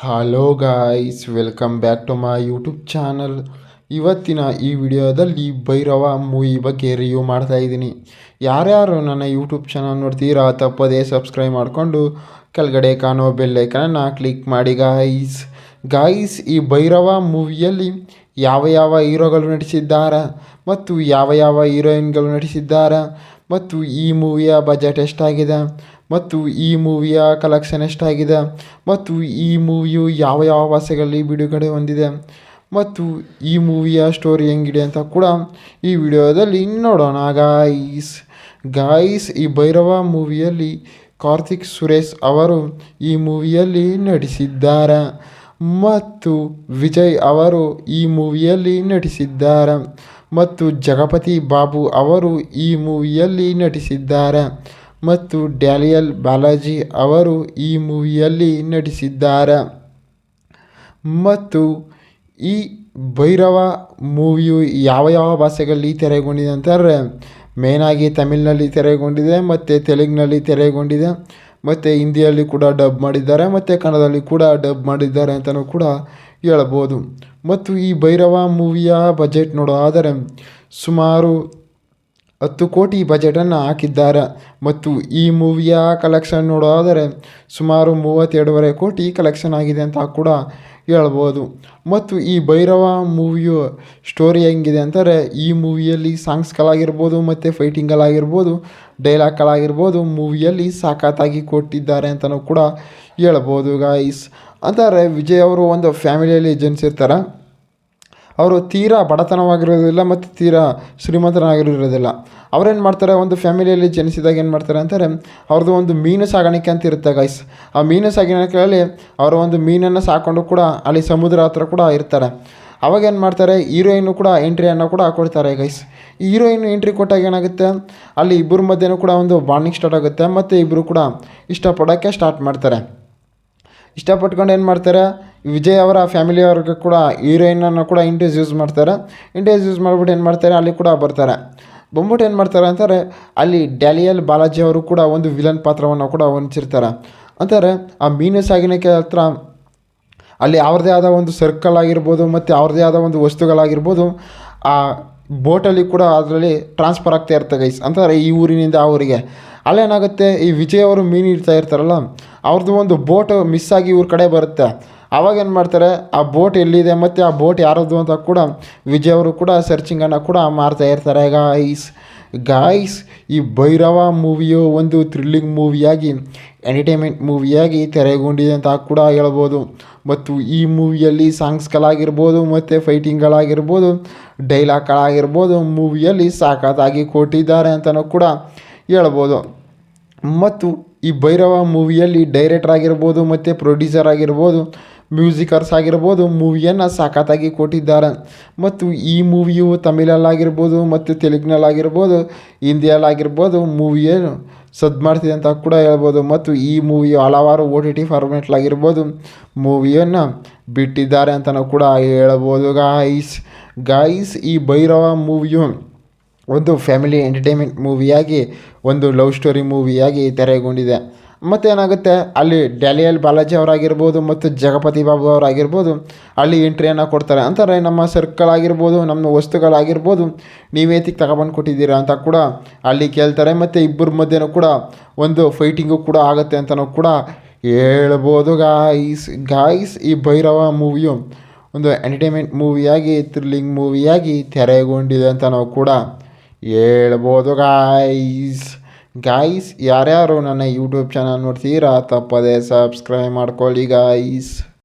Hello guys, welcome back to my YouTube channel. ಇವತ್ತಿನ ಈ ವಿಡಿಯೋದಲ್ಲಿ ಭೈರವ ಮೂವಿ ಬಗ್ಗೆ ರಿವ್ಯೂ ಮಾಡ್ತಾ ಇದ್ದೀನಿ. ಯಾರ್ಯಾರು ನನ್ನ ಯೂಟ್ಯೂಬ್ ಚಾನಲ್ ನೋಡ್ತೀರಾ ತಪ್ಪದೇ ಸಬ್ಸ್ಕ್ರೈಬ್ ಮಾಡಿಕೊಂಡು ಕೆಳಗಡೆ ಕಾಣೋ ಬೆಲ್ಲೈಕನನ್ನು ಕ್ಲಿಕ್ ಮಾಡಿ ಗಾಯ್ಸ್. ಈ ಭೈರವ ಮೂವಿಯಲ್ಲಿ ಯಾವ ಯಾವ ಹೀರೋಗಳು ನಟಿಸಿದ್ದಾರೆ ಮತ್ತು ಯಾವ ಯಾವ ಹೀರೋಯಿನ್ಗಳು ನಟಿಸಿದ್ದಾರೆ ಮತ್ತು ಈ ಮೂವಿಯ ಬಜೆಟ್ ಎಷ್ಟಾಗಿದೆ ಮತ್ತು ಈ ಮೂವಿಯ ಕಲೆಕ್ಷನ್ ಎಷ್ಟಾಗಿದೆ ಮತ್ತು ಈ ಮೂವಿಯು ಯಾವ ಯಾವ ಭಾಷೆಗಳಲ್ಲಿ ಬಿಡುಗಡೆ ಹೊಂದಿದೆ ಮತ್ತು ಈ ಮೂವಿಯ ಸ್ಟೋರಿ ಹೆಂಗಿದೆ ಅಂತ ಕೂಡ ಈ ವಿಡಿಯೋದಲ್ಲಿ ನೋಡೋಣ ಗಾಯ್ಸ್. ಈ ಭೈರವ ಮೂವಿಯಲ್ಲಿ ಕಾರ್ತಿಕ್ ಸುರೇಶ್ ಅವರು ಈ ಮೂವಿಯಲ್ಲಿ ನಟಿಸಿದ್ದಾರೆ ಮತ್ತು ವಿಜಯ್ ಅವರು ಈ ಮೂವಿಯಲ್ಲಿ ನಟಿಸಿದ್ದಾರೆ ಮತ್ತು ಜಗಪತಿ ಬಾಬು ಅವರು ಈ ಮೂವಿಯಲ್ಲಿ ನಟಿಸಿದ್ದಾರೆ ಮತ್ತು ಡ್ಯಾನಿಯಲ್ ಬಾಲಾಜಿ ಅವರು ಈ ಮೂವಿಯಲ್ಲಿ ನಟಿಸಿದ್ದಾರೆ. ಮತ್ತು ಈ ಭೈರವ ಮೂವಿಯು ಯಾವ ಯಾವ ಭಾಷೆಗಳಲ್ಲಿ ತೆರೆಗೊಂಡಿದೆ ಅಂತಂದರೆ ಮೇನಾಗಿ ತಮಿಳಿನಲ್ಲಿ ತೆರೆಗೊಂಡಿದೆ ಮತ್ತು ತೆಲುಗಿನಲ್ಲಿ ತೆರೆಗೊಂಡಿದೆ ಮತ್ತು ಹಿಂದಿಯಲ್ಲಿ ಕೂಡ ಡಬ್ ಮಾಡಿದ್ದಾರೆ ಮತ್ತು ಕನ್ನಡದಲ್ಲಿ ಕೂಡ ಡಬ್ ಮಾಡಿದ್ದಾರೆ ಅಂತಲೂ ಕೂಡ ಹೇಳ್ಬೋದು. ಮತ್ತು ಈ ಭೈರವ ಮೂವಿಯ ಬಜೆಟ್ ನೋಡೋದಾದರೆ ಸುಮಾರು 10 ಕೋಟಿ ಬಜೆಟನ್ನು ಹಾಕಿದ್ದಾರೆ ಮತ್ತು ಈ ಮೂವಿಯ ಕಲೆಕ್ಷನ್ ನೋಡೋದಾದರೆ ಸುಮಾರು 32.5 ಕೋಟಿ ಕಲೆಕ್ಷನ್ ಆಗಿದೆ ಅಂತ ಕೂಡ ಹೇಳ್ಬೋದು. ಮತ್ತು ಈ ಭೈರವ ಮೂವಿಯು ಸ್ಟೋರಿ ಹೆಂಗಿದೆ ಅಂತಾರೆ, ಈ ಮೂವಿಯಲ್ಲಿ ಸಾಂಗ್ಸ್ಗಳಾಗಿರ್ಬೋದು ಮತ್ತು ಫೈಟಿಂಗ್ಗಳಾಗಿರ್ಬೋದು, ಡೈಲಾಗ್ಗಳಾಗಿರ್ಬೋದು ಮೂವಿಯಲ್ಲಿ ಸಾಕತ್ತಾಗಿ ಕೊಟ್ಟಿದ್ದಾರೆ ಅಂತಲೂ ಕೂಡ ಹೇಳ್ಬೋದು ಗಾಯ್ಸ್. ಅಂತಾರೆ ವಿಜಯ್ ಅವರು ಒಂದು ಫ್ಯಾಮಿಲಿಯಲ್ಲಿ ಜನಿಸಿರ್ತಾರೆ. ಅವರು ತೀರಾ ಬಡತನವಾಗಿರೋದಿಲ್ಲ ಮತ್ತು ತೀರಾ ಶ್ರೀಮಂತನಾಗಿರೋದಿಲ್ಲ. ಅವ್ರೇನು ಮಾಡ್ತಾರೆ, ಒಂದು ಫ್ಯಾಮಿಲಿಯಲ್ಲಿ ಜನಿಸಿದಾಗ ಏನು ಮಾಡ್ತಾರೆ ಅಂತಾರೆ, ಅವ್ರದ್ದು ಒಂದು ಮೀನು ಸಾಗಾಣಿಕೆ ಅಂತ ಇರುತ್ತೆ ಗೈಸ್. ಆ ಮೀನು ಸಾಗಾಣಿಕೆಯಲ್ಲಿ ಅವರು ಒಂದು ಮೀನನ್ನು ಸಾಕೊಂಡು ಕೂಡ ಅಲ್ಲಿ ಸಮುದ್ರ ಹತ್ರ ಕೂಡ ಇರ್ತಾರೆ. ಅವಾಗ ಏನು ಮಾಡ್ತಾರೆ, ಹೀರೋಯಿನ್ನು ಕೂಡ ಎಂಟ್ರಿಯನ್ನು ಕೂಡ ಕೊಡ್ತಾರೆ ಗೈಸ್. ಹೀರೋಯಿನ್ ಎಂಟ್ರಿ ಕೊಟ್ಟಾಗ ಏನಾಗುತ್ತೆ, ಅಲ್ಲಿ ಇಬ್ಬರ ಮಧ್ಯೆನೂ ಕೂಡ ಒಂದು ಬಾಂಡಿಂಗ್ ಸ್ಟಾರ್ಟ್ ಆಗುತ್ತೆ ಮತ್ತು ಇಬ್ಬರು ಕೂಡ ಇಷ್ಟಪಡೋಕ್ಕೆ ಸ್ಟಾರ್ಟ್ ಮಾಡ್ತಾರೆ. ಇಷ್ಟಪಟ್ಕೊಂಡು ಏನು ಮಾಡ್ತಾರೆ, ವಿಜಯ್ ಅವರ ಫ್ಯಾಮಿಲಿಯವ್ರಿಗೆ ಕೂಡ ಹೀರೋಯಿನನ್ನು ಕೂಡ ಇಂಟ್ರೊಡ್ಯೂಸ್ ಮಾಡ್ತಾರೆ. ಇಂಟ್ರೊಡ್ಯೂಸ್ ಮಾಡಿಬಿಟ್ಟು ಏನು ಮಾಡ್ತಾರೆ, ಅಲ್ಲಿ ಕೂಡ ಬರ್ತಾರೆ. ಬಂದ್ಬಿಟ್ಟು ಏನು ಮಾಡ್ತಾರೆ ಅಂತಾರೆ, ಅಲ್ಲಿ ಡ್ಯಾನಿಯಲ್ ಬಾಲಾಜಿ ಅವರು ಕೂಡ ಒಂದು ವಿಲನ್ ಪಾತ್ರವನ್ನು ಕೂಡ ಹೊಂದಿಸಿರ್ತಾರೆ. ಅಂತಾರೆ ಆ ಮೀನು ಸಾಗಾಣಿಕೆ ಹತ್ರ ಅಲ್ಲಿ ಅವ್ರದ್ದೇ ಆದ ಒಂದು ಸರ್ಕಲ್ ಆಗಿರ್ಬೋದು ಮತ್ತು ಅವ್ರದ್ದೇ ಆದ ಒಂದು ವಸ್ತುಗಳಾಗಿರ್ಬೋದು ಆ ಬೋಟಲ್ಲಿ ಕೂಡ ಅದರಲ್ಲಿ ಟ್ರಾನ್ಸ್ಫರ್ ಆಗ್ತಾ ಇರ್ತದೆ ಗೈಸ್. ಅಂತಾರೆ ಈ ಊರಿನಿಂದ ಆ ಊರಿಗೆ. ಅಲ್ಲೇನಾಗುತ್ತೆ, ಈ ವಿಜಯ್ ಅವರು ಮೀನು ಇಡ್ತಾ ಇರ್ತಾರಲ್ಲ, ಅವ್ರದ್ದು ಒಂದು ಬೋಟ್ ಮಿಸ್ ಆಗಿ ಇವ್ರ ಕಡೆ ಬರುತ್ತೆ. ಆವಾಗ ಏನು ಮಾಡ್ತಾರೆ, ಆ ಬೋಟ್ ಎಲ್ಲಿದೆ ಮತ್ತು ಆ ಬೋಟ್ ಯಾರದ್ದು ಅಂತ ಕೂಡ ವಿಜಯ್ ಅವರು ಕೂಡ ಸರ್ಚಿಂಗನ್ನು ಕೂಡ ಮಾಡ್ತಾ ಇರ್ತಾರೆ ಗಾಯ್ಸ್. ಈ ಭೈರವ ಮೂವಿಯು ಒಂದು ಥ್ರಿಲ್ಲಿಂಗ್ ಮೂವಿಯಾಗಿ, ಎಂಟರ್ಟೈನ್ಮೆಂಟ್ ಮೂವಿಯಾಗಿ ತೆರೆಗೊಂಡಿದೆ ಅಂತ ಕೂಡ ಹೇಳ್ಬೋದು. ಮತ್ತು ಈ ಮೂವಿಯಲ್ಲಿ ಸಾಂಗ್ಸ್ಗಳಾಗಿರ್ಬೋದು ಮತ್ತು ಫೈಟಿಂಗ್ಗಳಾಗಿರ್ಬೋದು, ಡೈಲಾಗ್ಗಳಾಗಿರ್ಬೋದು ಮೂವಿಯಲ್ಲಿ ಸಾಕತ್ತಾಗಿ ಕೊಟ್ಟಿದ್ದಾರೆ ಅಂತಲೂ ಕೂಡ ಹೇಳ್ಬೋದು. ಮತ್ತು ಈ ಭೈರವ ಮೂವಿಯಲ್ಲಿ ಡೈರೆಕ್ಟರ್ ಆಗಿರ್ಬೋದು ಮತ್ತು ಪ್ರೊಡ್ಯೂಸರ್ ಆಗಿರ್ಬೋದು, ಮ್ಯೂಸಿಕರ್ಸ್ ಆಗಿರ್ಬೋದು ಮೂವಿಯನ್ನು ಸಖತ್ತಾಗಿ ಕೊಟ್ಟಿದ್ದಾರೆ. ಮತ್ತು ಈ ಮೂವಿಯು ತಮಿಳಲ್ಲಾಗಿರ್ಬೋದು ಮತ್ತು ತೆಲುಗಿನಲ್ಲಾಗಿರ್ಬೋದು, ಹಿಂದಿಯಲ್ಲಾಗಿರ್ಬೋದು ಮೂವಿಯನ್ನು ಸದ್ದು ಮಾಡ್ತಿದೆ ಅಂತ ಕೂಡ ಹೇಳ್ಬೋದು. ಮತ್ತು ಈ ಮೂವಿಯು ಹಲವಾರು OTT ಫಾರ್ಮೆಟ್ಲಾಗಿರ್ಬೋದು ಮೂವಿಯನ್ನು ಬಿಟ್ಟಿದ್ದಾರೆ ಅಂತಲೂ ಕೂಡ ಹೇಳ್ಬೋದು ಗಾಯ್ಸ್. ಈ ಭೈರವ ಮೂವಿಯು ಒಂದು ಫ್ಯಾಮಿಲಿ ಎಂಟರ್ಟೈನ್ಮೆಂಟ್ ಮೂವಿಯಾಗಿ, ಒಂದು ಲವ್ ಸ್ಟೋರಿ ಮೂವಿಯಾಗಿ ತೆರೆಗೊಂಡಿದೆ. ಮತ್ತು ಏನಾಗುತ್ತೆ, ಅಲ್ಲಿ ಡ್ಯಾನಿಯಲ್ ಬಾಲಾಜಿ ಅವರಾಗಿರ್ಬೋದು ಮತ್ತು ಜಗಪತಿ ಬಾಬು ಅವರಾಗಿರ್ಬೋದು ಅಲ್ಲಿ ಎಂಟ್ರಿಯನ್ನು ಕೊಡ್ತಾರೆ. ಅಂತಾರೆ ನಮ್ಮ ಸರ್ಕಲ್ ಆಗಿರ್ಬೋದು, ನಮ್ಮ ವಸ್ತುಗಳಾಗಿರ್ಬೋದು ನೀವೇತಿಗೆ ತಗೊಬಂದು ಕೊಟ್ಟಿದ್ದೀರಾ ಅಂತ ಕೂಡ ಅಲ್ಲಿ ಕೇಳ್ತಾರೆ. ಮತ್ತು ಇಬ್ಬರ ಮಧ್ಯೆನೂ ಕೂಡ ಒಂದು ಫೈಟಿಂಗು ಕೂಡ ಆಗುತ್ತೆ ಅಂತಲೂ ಕೂಡ ಹೇಳ್ಬೋದು ಗಾಯ್ಸ್. ಈ ಭೈರವ ಮೂವಿಯು ಒಂದು ಎಂಟರ್ಟೈನ್ಮೆಂಟ್ ಮೂವಿಯಾಗಿ, ಥ್ರಿಲ್ಲಿಂಗ್ ಮೂವಿಯಾಗಿ ತೆರೆಗೊಂಡಿದೆ ಅಂತ ನಾವು ಕೂಡ ಹೇಳ್ಬೋದು ಗಾಯ್ಸ್. ಯಾರ್ಯಾರು ನನ್ನ ಯೂಟ್ಯೂಬ್ ಚಾನಲ್ ನೋಡ್ತೀರಾ ತಪ್ಪದೇ ಸಬ್ಸ್ಕ್ರೈಬ್ ಮಾಡ್ಕೊಳ್ಳಿ ಗಾಯ್ಸ್.